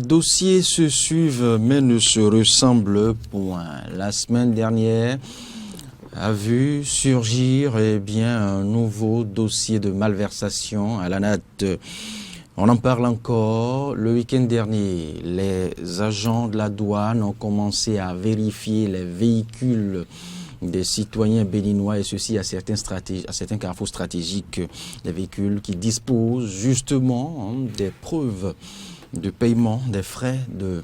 dossiers se suivent mais ne se ressemblent point. La semaine dernière a vu surgir un nouveau dossier de malversation à l'ANAT. On en parle encore. Le week-end dernier, les agents de la douane ont commencé à vérifier les véhicules des citoyens béninois et ceci à certains carrefours stratégiques, des véhicules qui disposent justement des preuves de paiement des frais de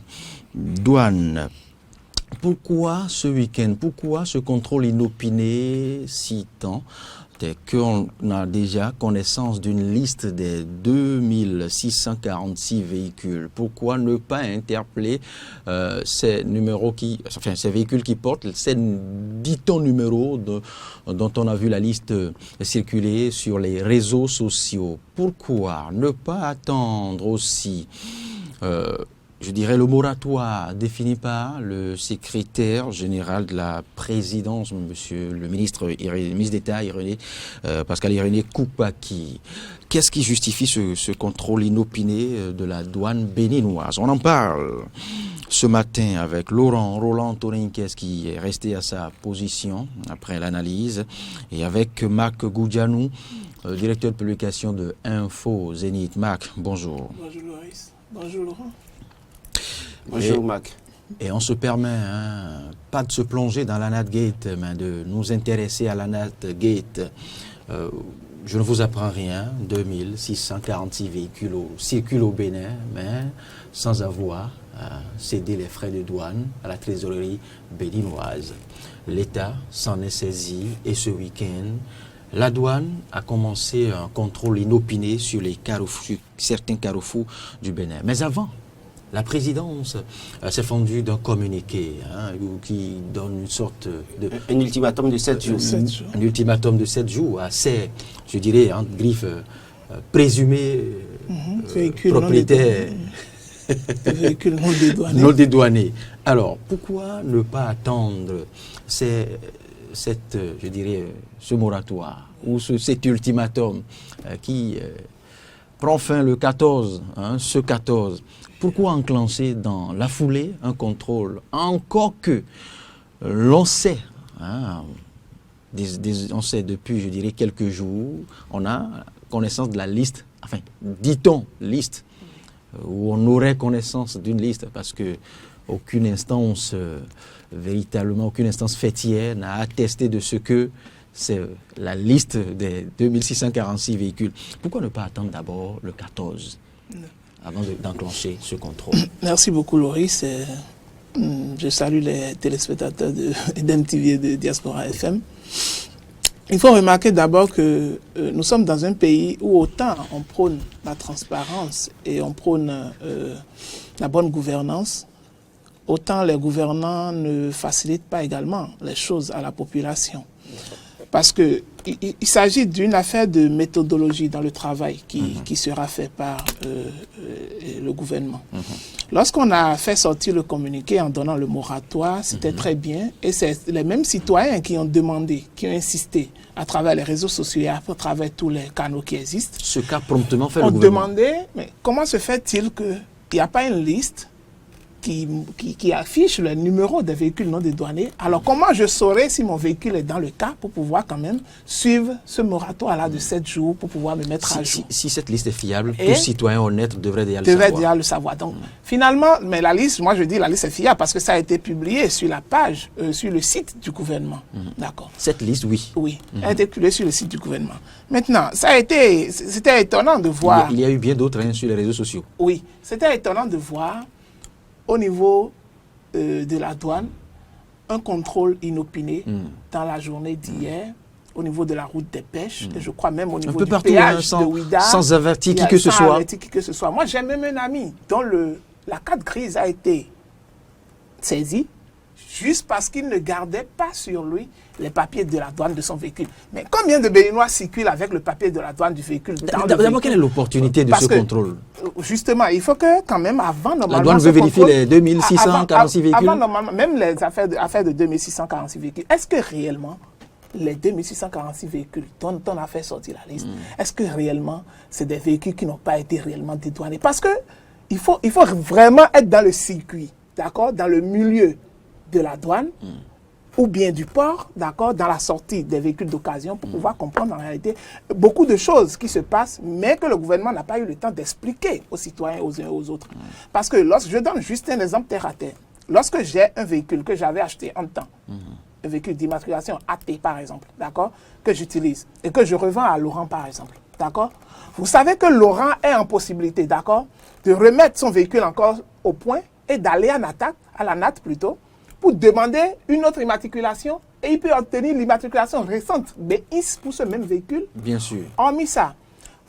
douane. Pourquoi ce week-end? Pourquoi ce contrôle inopiné si tant? Dès qu'on a déjà connaissance d'une liste des 2646 véhicules. Pourquoi ne pas interpeller ces véhicules qui portent ces 10 numéros dont on a vu la liste circuler sur les réseaux sociaux? Pourquoi ne pas attendre aussi le moratoire défini par le secrétaire général de la présidence, monsieur le ministre d'État Pascal Irénée Koupaki. Qu'est-ce qui justifie ce contrôle inopiné de la douane béninoise? On en parle ce matin avec Roland Torinquez qui est resté à sa position après l'analyse et avec Marc Goudjanou, directeur de publication de Info Zénith. Marc, bonjour. Bonjour Loris. Bonjour Laurent. Bonjour Mac. Et on se permet, pas de se plonger dans l'ANAT Gate, mais de nous intéresser à l'ANAT Gate. Je ne vous apprends rien, 2646 véhicules circulent au Bénin, mais sans avoir cédé les frais de douane à la trésorerie béninoise. L'État s'en est saisi et ce week-end, la douane a commencé un contrôle inopiné sur certains carrefours du Bénin. Mais avant, la présidence s'est fendue d'un communiqué qui donne une sorte de... Un ultimatum de 7 jours. Un ultimatum de 7 jours à ces, entre griffes, présumés propriétaires véhicules non dédouanés. Alors, pourquoi ne pas attendre ce moratoire ou cet ultimatum qui prend fin le 14, ce 14? Pourquoi enclencher dans la foulée un contrôle? Encore que l'on sait, on sait depuis, quelques jours, on a connaissance de la liste, dit-on liste, où on aurait connaissance d'une liste, parce que aucune instance fêtière n'a attesté de ce que c'est la liste des 2646 véhicules. Pourquoi ne pas attendre d'abord le 14 avant d'enclencher ce contrôle? Merci beaucoup Loris. Je salue les téléspectateurs d'MTV et de Diaspora FM. Il faut remarquer d'abord que nous sommes dans un pays où autant on prône la transparence et on prône la bonne gouvernance, autant les gouvernants ne facilitent pas également les choses à la population. Parce qu'il s'agit d'une affaire de méthodologie dans le travail qui sera fait par le gouvernement. Lorsqu'on a fait sortir le communiqué en donnant le moratoire, c'était très bien. Et c'est les mêmes citoyens qui ont demandé, qui ont insisté à travers les réseaux sociaux et à travers tous les canaux qui existent. Ce qu'a promptement fait le gouvernement. On demandait, mais comment se fait-il qu'il n'y a pas une liste qui affiche le numéro des véhicules non dédouanés? Alors comment je saurais si mon véhicule est dans le cas pour pouvoir quand même suivre ce moratoire-là de 7 jours pour pouvoir me mettre à jour? Si cette liste est fiable, tout citoyen honnête devrait déjà le savoir. Donc finalement, mais la liste, moi je dis la liste est fiable parce que ça a été publié sur la page, sur le site du gouvernement. D'accord. Cette liste, oui. Oui, elle a été publiée sur le site du gouvernement. Maintenant, c'était étonnant de voir... Il y a eu bien d'autres sur les réseaux sociaux. Oui, c'était étonnant de voir au niveau de la douane, un contrôle inopiné dans la journée d'hier, au niveau de la route des pêches, et je crois même au niveau du péage de Ouida. Sans avertir qui que ce soit. Moi, j'ai même un ami dont la carte grise a été saisie, juste parce qu'il ne gardait pas sur lui les papiers de la douane de son véhicule. Mais combien de Béninois circulent avec le papier de la douane du véhicule? D'abord, quelle est l'opportunité de ce contrôle? Justement, il faut que quand même avant, normalement... La douane veut vérifier les 2646 véhicules? Avant, normalement, même les affaires de 2646 véhicules, est-ce que réellement les 2646 véhicules dont on a fait sortir la liste, est-ce que réellement c'est des véhicules qui n'ont pas été réellement dédouanés? Parce que il faut vraiment être dans le circuit, d'accord, dans le milieu de la douane ou bien du port, d'accord, dans la sortie des véhicules d'occasion pour pouvoir comprendre en réalité beaucoup de choses qui se passent, mais que le gouvernement n'a pas eu le temps d'expliquer aux citoyens, aux uns et aux autres. Parce que je donne juste un exemple terre à terre. Lorsque j'ai un véhicule que j'avais acheté en temps, un véhicule d'immatriculation AT par exemple, d'accord, que j'utilise et que je revends à Laurent par exemple, d'accord, vous savez que Laurent est en possibilité, d'accord, de remettre son véhicule encore au point et d'aller à la NAT plutôt, pour demander une autre immatriculation et il peut obtenir l'immatriculation récente BIS pour ce même véhicule. Bien sûr. Hormis ça,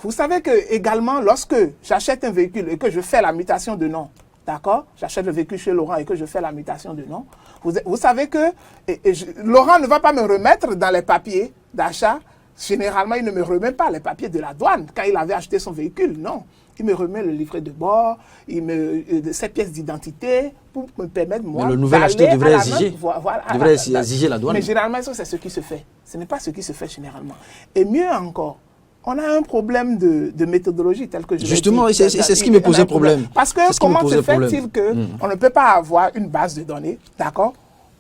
vous savez que également lorsque j'achète un véhicule et que je fais la mutation de nom, d'accord, j'achète le véhicule chez Laurent et que je fais la mutation de nom, vous savez que Laurent ne va pas me remettre dans les papiers d'achat. Généralement, il ne me remet pas les papiers de la douane quand il avait acheté son véhicule, non. Il me remet le livret de bord, ses pièces d'identité pour me permettre, moi, mais le nouvel acheteur devrait exiger la douane. Mais généralement, ça, c'est ce qui se fait. Ce n'est pas ce qui se fait généralement. Et mieux encore, on a un problème de méthodologie tel que je l'ai dit. Justement, c'est ce qui me posait problème. Parce que comment se fait-il qu'on ne peut pas avoir une base de données, d'accord,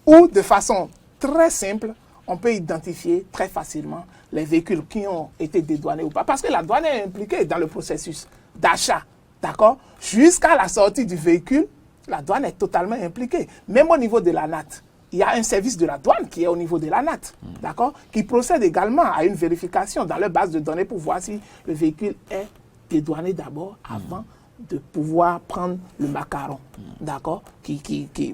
où de façon très simple, on peut identifier très facilement les véhicules qui ont été dédouanés ou pas. Parce que la douane est impliquée dans le processus d'achat, d'accord? Jusqu'à la sortie du véhicule, la douane est totalement impliquée. Même au niveau de la NAT, il y a un service de la douane qui est au niveau de la NAT, d'accord? Qui procède également à une vérification dans leur base de données pour voir si le véhicule est dédouané d'abord avant de pouvoir prendre le macaron, d'accord,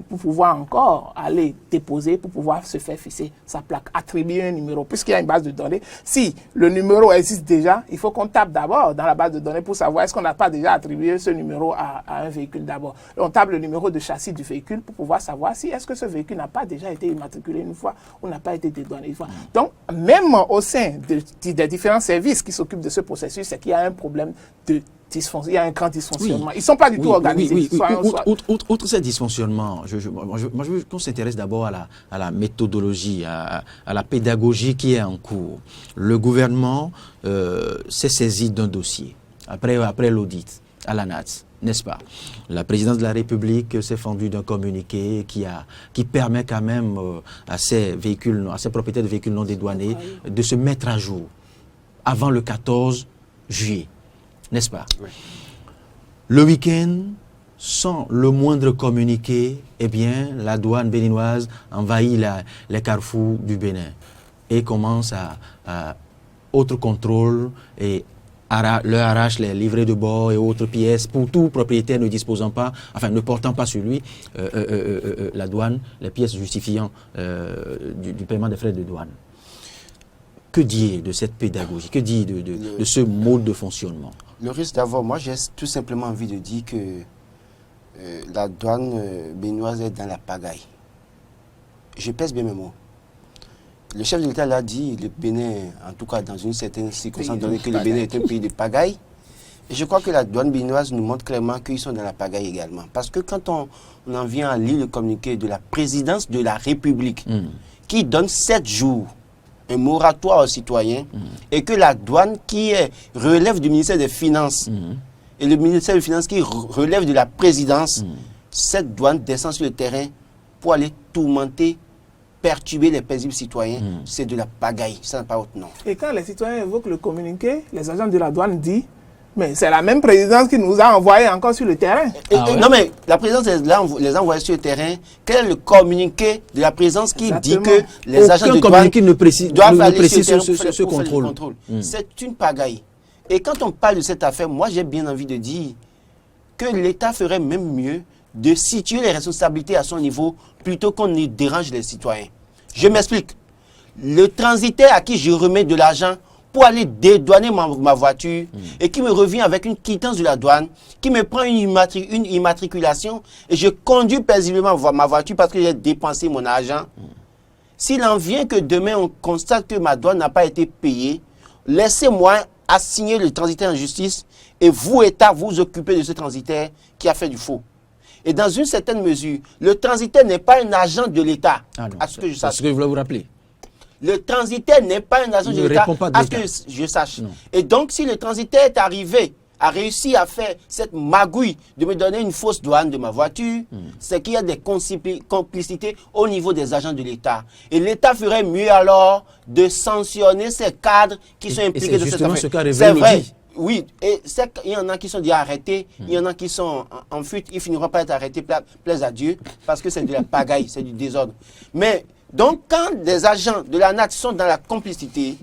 pour pouvoir encore aller déposer, pour pouvoir se faire fixer sa plaque, attribuer un numéro, puisqu'il y a une base de données. Si le numéro existe déjà, il faut qu'on tape d'abord dans la base de données pour savoir est-ce qu'on n'a pas déjà attribué ce numéro à un véhicule d'abord. On tape le numéro de châssis du véhicule pour pouvoir savoir si est-ce que ce véhicule n'a pas déjà été immatriculé une fois ou n'a pas été dédouané une fois. Donc, même au sein des différents services qui s'occupent de ce processus, c'est qu'il y a un problème il y a un grand dysfonctionnement. Ils ne sont pas du tout organisés. Outre ces dysfonctionnements, moi je veux qu'on s'intéresse d'abord à la méthodologie, à la pédagogie qui est en cours. Le gouvernement s'est saisi d'un dossier après l'audit à la NAT, n'est-ce pas? La présidence de la République s'est fendue d'un communiqué qui permet quand même à ces propriétaires de véhicules non dédouanés de se mettre à jour avant le 14 juillet. N'est-ce pas? Oui. Le week-end, sans le moindre communiqué, eh bien, la douane béninoise envahit les carrefours du Bénin et commence à autre contrôle et leur arrache les livrets de bord et autres pièces pour tout propriétaire ne disposant pas, enfin ne portant pas sur lui la douane, les pièces justifiant du paiement des frais de douane. Que dire de cette pédagogie? Que dire de ce mode de fonctionnement? Le risque d'avoir, moi j'ai tout simplement envie de dire que la douane béninoise est dans la pagaille. Je pèse bien mes mots. Le chef de l'État l'a dit, le Bénin, en tout cas dans une certaine circonstance donnée, que le Bénin est un pays de pagaille. Et je crois que la douane béninoise nous montre clairement qu'ils sont dans la pagaille également. Parce que quand on en vient à lire le communiqué de la présidence de la République, qui donne 7 jours, un moratoire aux citoyens, et que la douane qui relève du ministère des Finances, et le ministère des Finances qui relève de la présidence, cette douane descend sur le terrain pour aller tourmenter, perturber les paisibles citoyens, c'est de la pagaille, ça n'a pas autre nom. Et quand les citoyens évoquent le communiqué, les agents de la douane disent mais c'est la même présidence qui nous a envoyés encore sur le terrain. Non mais la présidence les a envoyés sur le terrain. Quel est le communiqué de la présidence qui dit que les agents de douane doivent aller sur le terrain pour faire le contrôle? C'est une pagaille. Et quand on parle de cette affaire, moi j'ai bien envie de dire que l'État ferait même mieux de situer les responsabilités à son niveau plutôt qu'on ne dérange les citoyens. Je m'explique. Le transitaire à qui je remets de l'argent pour aller dédouaner ma voiture et qui me revient avec une quittance de la douane, qui me prend une immatriculation et je conduis paisiblement ma voiture parce que j'ai dépensé mon argent. S'il en vient que demain on constate que ma douane n'a pas été payée, laissez-moi assigner le transitaire en justice et vous, État, vous occupez de ce transitaire qui a fait du faux. Et dans une certaine mesure, le transitaire n'est pas un agent de l'État, à ce que je sache. C'est ce que je voulais vous rappeler. Le transitaire n'est pas un agent de l'État, à ce que je sache. Non. Et donc, si le transitaire est arrivé a réussi à faire cette magouille de me donner une fausse douane de ma voiture, c'est qu'il y a des complicités au niveau des agents de l'État. Et l'État ferait mieux alors de sanctionner ces cadres qui sont impliqués dans cette affaire. C'est vrai. Oui, et il y en a qui sont déjà arrêtés, il y en a qui sont en fuite, ils finiront par être arrêtés, plaise à Dieu, parce que c'est de la pagaille, c'est du désordre. Mais, donc, quand des agents de la NAT sont dans la complicité,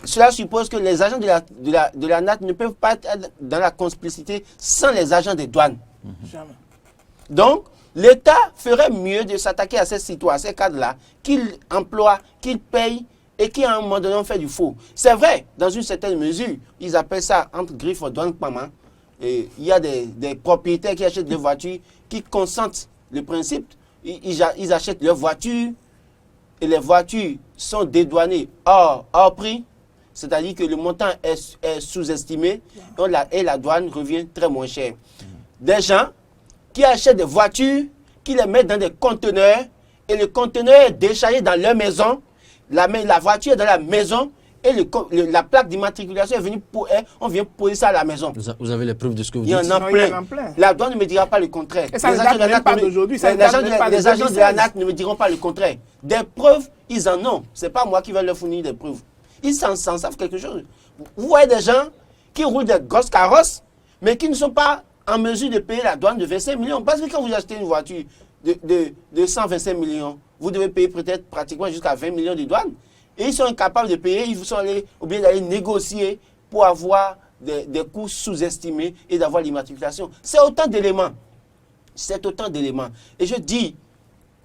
cela suppose que les agents de la NAT ne peuvent pas être dans la complicité sans les agents des douanes. Jamais. Donc, l'État ferait mieux de s'attaquer à ces citoyens, à ces cadres-là, qu'ils emploient, qu'ils payent, et qui, à un moment donné, ont fait du faux. C'est vrai, dans une certaine mesure, ils appellent ça entre griffes douane paiement. Et il y a des propriétaires qui achètent des voitures, qui consentent le principe. Ils achètent leurs voitures, et les voitures sont dédouanées hors prix. C'est-à-dire que le montant est sous-estimé, et la douane revient très moins cher. Des gens qui achètent des voitures, qui les mettent dans des conteneurs, et le conteneur est déchargé dans leur maison. La voiture est dans la maison et la plaque d'immatriculation est venue on vient poser ça à la maison. Vous avez les preuves de ce que vous dites? Il y en a plein. La douane ne me dira pas le contraire. Et ça les agents de la NAT d'aujourd'hui. Les agents de la NAT ne me diront pas le contraire. Des preuves, ils en ont. Ce n'est pas moi qui vais leur fournir des preuves. Ils s'en savent quelque chose. Vous voyez des gens qui roulent des grosses carrosses, mais qui ne sont pas en mesure de payer la douane de 25 millions. Parce que quand vous achetez une voiture de 125 millions, vous devez payer peut-être pratiquement jusqu'à 20 millions de douane. Et ils sont incapables de payer, ils sont obligés d'aller négocier pour avoir des coûts sous-estimés et d'avoir l'immatriculation. C'est autant d'éléments. C'est autant d'éléments. Et je dis,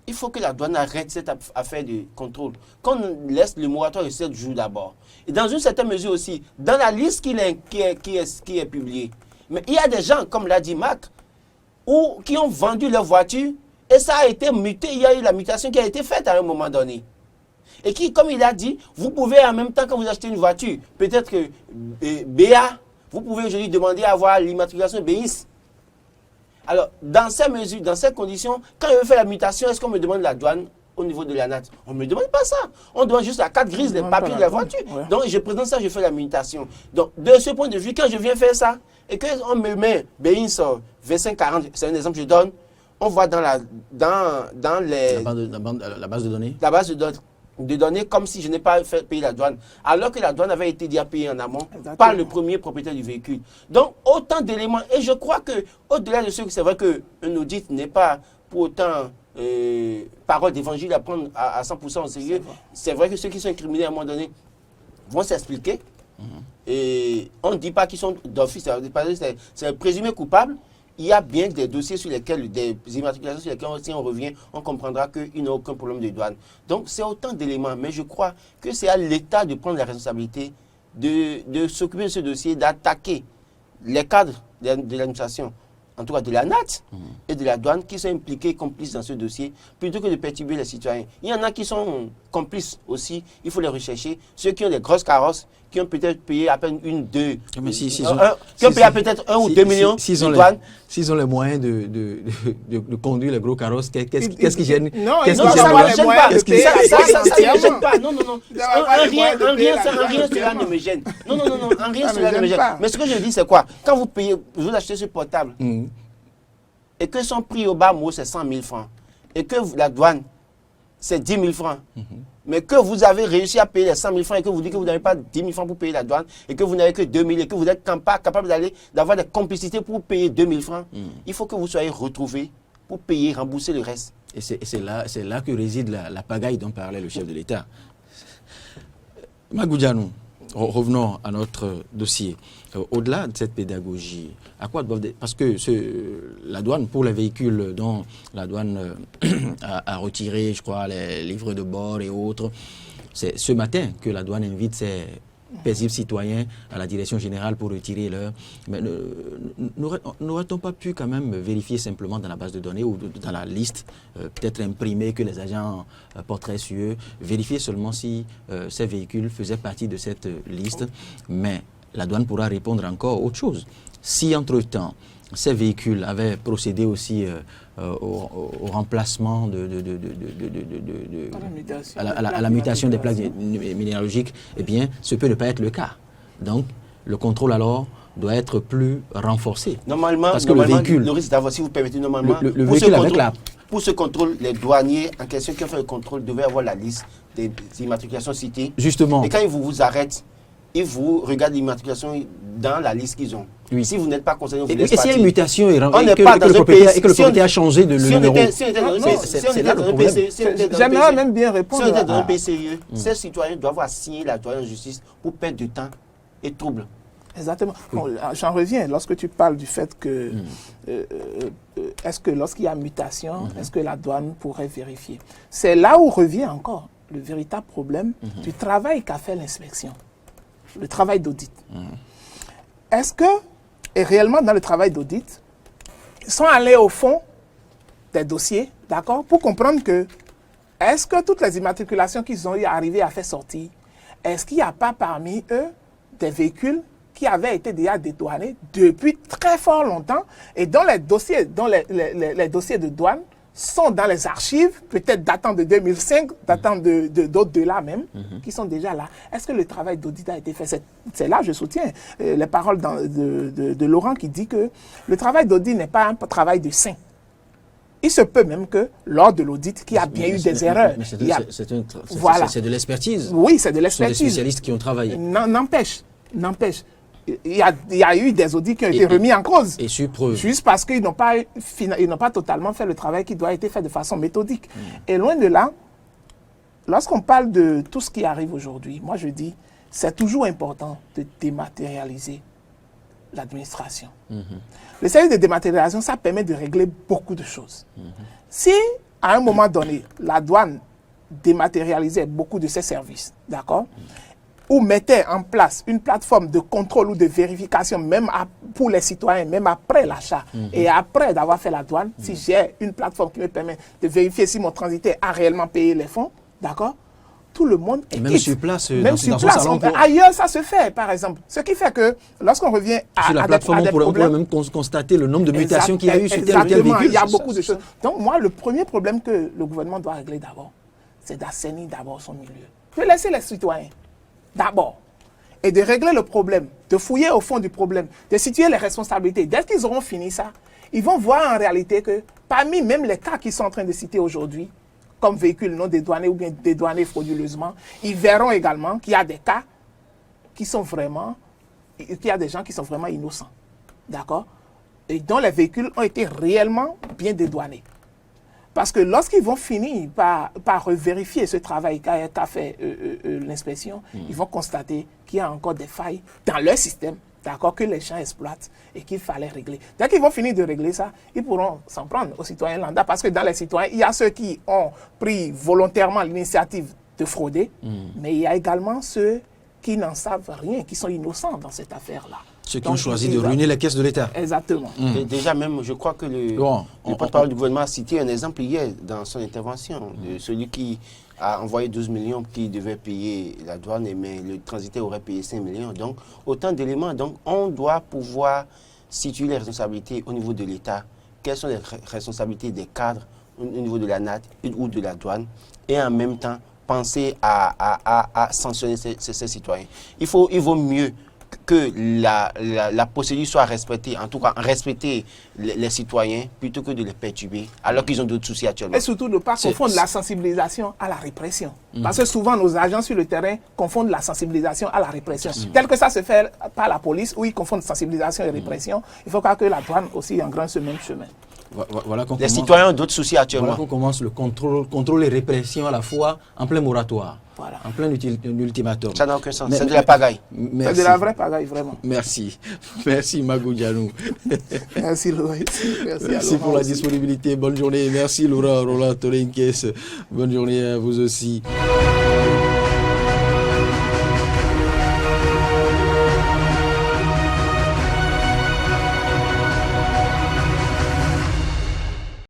il faut que la douane arrête cette affaire de contrôle. Qu'on laisse le moratoire de 7 jours d'abord. Et dans une certaine mesure aussi, dans la liste qui est publiée, mais il y a des gens, comme l'a dit Mac, qui ont vendu leur voiture. Et ça a été muté, il y a eu la mutation qui a été faite à un moment donné. Et qui, comme il a dit, vous pouvez en même temps quand vous achetez une voiture, peut-être que BA, vous pouvez aujourd'hui demander à avoir l'immatriculation BIS. Alors, dans ces mesures, dans ces conditions, quand je fais la mutation, est-ce qu'on me demande la douane au niveau de la NAT? On ne me demande pas ça. On demande juste la carte grise, les papiers de la voiture. Ouais. Donc, je présente ça, je fais la mutation. Donc, de ce point de vue, quand je viens faire ça, et qu'on me met BIS 2540, c'est un exemple que je donne, on voit dans la base de données. La base de données comme si je n'ai pas fait payer la douane. Alors que la douane avait été déjà payée en amont par le premier propriétaire du véhicule. Donc, autant d'éléments. Et je crois qu'au-delà de ce que c'est vrai qu'un audit n'est pas pour autant parole d'évangile à prendre à 100% au sérieux. C'est vrai que ceux qui sont incriminés à un moment donné vont s'expliquer. Et on ne dit pas qu'ils sont d'office. C'est présumé coupable. Il y a bien des dossiers sur lesquels, des immatriculations sur lesquelles, si on revient, on comprendra qu'il n'y a aucun problème de douane. Donc, c'est autant d'éléments. Mais je crois que c'est à l'État de prendre la responsabilité de s'occuper de ce dossier, d'attaquer les cadres de l'administration, en tout cas de la NAT et de la douane, qui sont impliqués, complices dans ce dossier, plutôt que de perturber les citoyens. Il y en a qui sont complices aussi, il faut les rechercher. Ceux qui ont des grosses carrosses, qui ont peut-être payé à peine qui ont payé peut-être 1 ou 2 millions de douane. S'ils ont les moyens de conduire les gros carrosses, qu'est-ce qui gêne? Non, ils n'ont pas les moyens de payer. Ça ne me gêne pas. Non. En rien, cela ne me gêne. Non, en rien, cela ne me gêne. Mais ce que je dis, c'est quoi? Quand vous payez, vous achetez ce portable, et que son prix au bas mot, c'est 100 000 francs, et que la douane, c'est 10 000 francs, mais que vous avez réussi à payer les 100 000 francs et que vous dites que vous n'avez pas 10 000 francs pour payer la douane et que vous n'avez que 2 000 et que vous n'êtes pas capable d'avoir des complicités pour payer 2 000 francs, il faut que vous soyez retrouvés pour payer, rembourser le reste. Et c'est là que réside la pagaille dont parlait le chef de l'État. Magoudianou, revenons à notre dossier. Au-delà de cette pédagogie, à quoi doivent... Parce que la douane, pour les véhicules dont la douane a retiré, je crois, les livres de bord et autres, c'est ce matin que la douane invite ses paisibles citoyens à la direction générale pour retirer leur... Mais n'aurait-on pas pu quand même vérifier simplement dans la base de données ou dans la liste, peut-être imprimée que les agents porteraient sur eux, vérifier seulement si ces véhicules faisaient partie de cette liste, mais la douane pourra répondre encore autre chose. Si entre-temps, ces véhicules avaient procédé aussi au remplacement à la mutation des plaques minéralogiques, eh bien, ce peut ne pas être le cas. Donc, le contrôle alors doit être plus renforcée. Normalement, parce que le véhicule, le risque d'avoir, si vous permettez, normalement, le véhicule avec la... Pour ce contrôle, les douaniers en question qui ont fait le contrôle devaient avoir la liste des immatriculations citées. Justement. Et quand ils vous arrêtent, ils vous regardent l'immatriculation dans la liste qu'ils ont. Oui. Si vous n'êtes pas concerné, vous laissez partir. Et s'il y a une mutation et que le propriétaire a changé de numéro, c'est là le problème. J'aimerais même bien répondre. Si on était dans un pays sérieux, ces citoyens doivent assigner la douane en justice pour perdre de temps et trouble. Exactement. Bon, j'en reviens. Lorsque tu parles du fait que, est-ce que lorsqu'il y a mutation, est-ce que la douane pourrait vérifier? C'est là où revient encore le véritable problème du travail qu'a fait l'inspection, le travail d'audit. Est-ce que, et réellement dans le travail d'audit, ils sont allés au fond des dossiers, d'accord, pour comprendre que, est-ce que toutes les immatriculations qu'ils ont arrivé à faire sortir, est-ce qu'il n'y a pas parmi eux des véhicules qui avaient été déjà dédouanés depuis très fort longtemps et dont les dossiers, les dossiers de douane sont dans les archives, peut-être datant de 2005, datant d'autres-delà même, qui sont déjà là. Est-ce que le travail d'audit a été fait? C'est là, je soutiens les paroles de Laurent qui dit que le travail d'audit n'est pas un travail de saint. Il se peut même que, lors de l'audit, qu'il y a bien eu des erreurs. C'est de l'expertise. Oui, c'est de l'expertise. Ce sont des spécialistes qui ont travaillé. N'empêche. Il y a eu des audits qui ont été remis en cause. Et sur preuve. Juste parce qu'ils n'ont pas totalement fait le travail qui doit être fait de façon méthodique. Et loin de là, lorsqu'on parle de tout ce qui arrive aujourd'hui, moi je dis, c'est toujours important de dématérialiser l'administration. Le service de dématérialisation, ça permet de régler beaucoup de choses. Si, à un moment donné, la douane dématérialisait beaucoup de ses services, d'accord, ou mettait en place une plateforme de contrôle ou de vérification, même pour les citoyens, même après l'achat, et après d'avoir fait la douane, si j'ai une plateforme qui me permet de vérifier si mon transitaire a réellement payé les fonds, d'accord, tout le monde est même sur place, même sur place. Ailleurs, ça se fait, par exemple. Ce qui fait que, lorsqu'on revient sur la plateforme, on pourrait même constater le nombre de mutations qu'il y a eu sur tel ou tel véhicule. Il y a beaucoup de choses. Donc, moi, le premier problème que le gouvernement doit régler d'abord, c'est d'assainir d'abord son milieu. De laisser les citoyens d'abord, et de régler le problème, de fouiller au fond du problème, de situer les responsabilités. Dès qu'ils auront fini ça, ils vont voir en réalité que parmi même les cas qu'ils sont en train de citer aujourd'hui, comme véhicules non dédouanés ou bien dédouanés frauduleusement, ils verront également qu'il y a des cas qui sont vraiment, qu'il y a des gens qui sont vraiment innocents, d'accord, et dont les véhicules ont été réellement bien dédouanés. Parce que lorsqu'ils vont finir par vérifier ce travail qu'a fait l'inspection, ils vont constater qu'il y a encore des failles dans leur système, d'accord, que les gens exploitent et qu'il fallait régler. Dès qu'ils vont finir de régler ça, ils pourront s'en prendre aux citoyens lambda, parce que dans les citoyens, il y a ceux qui ont pris volontairement l'initiative de frauder, mais il y a également ceux qui n'en savent rien, qui sont innocents dans cette affaire-là. Ceux qui ont choisi de ruiner la caisse de l'État. Exactement. Déjà même, je crois que le porte-parole du gouvernement a cité un exemple hier dans son intervention, de celui qui a envoyé 12 millions qui devait payer la douane, mais le transitaire aurait payé 5 millions. Donc, autant d'éléments. Donc, on doit pouvoir situer les responsabilités au niveau de l'État. Quelles sont les responsabilités des cadres au niveau de la NAT ou de la douane, et en même temps, penser à sanctionner ces citoyens. Il vaut mieux que la procédure soit respectée, en tout cas respecter les citoyens plutôt que de les perturber, alors qu'ils ont d'autres soucis actuellement. Et surtout ne pas confondre la sensibilisation à la répression. Parce que souvent nos agents sur le terrain confondent la sensibilisation à la répression. Tel que ça se fait par la police, où ils confondent sensibilisation et répression, il faut que la douane aussi engrange ce même chemin. Voilà les citoyens ont d'autres soucis actuellement. Voilà qu'on commence le contrôle et répression à la fois en plein moratoire, en plein ultimatum. Ça n'a aucun sens, c'est de la pagaille. C'est de la vraie pagaille, vraiment. Merci. Merci Magou Dianou. Merci Loïc. Merci pour la disponibilité. Bonne journée. Merci Laura Roland Tolenkes. Bonne journée à vous aussi.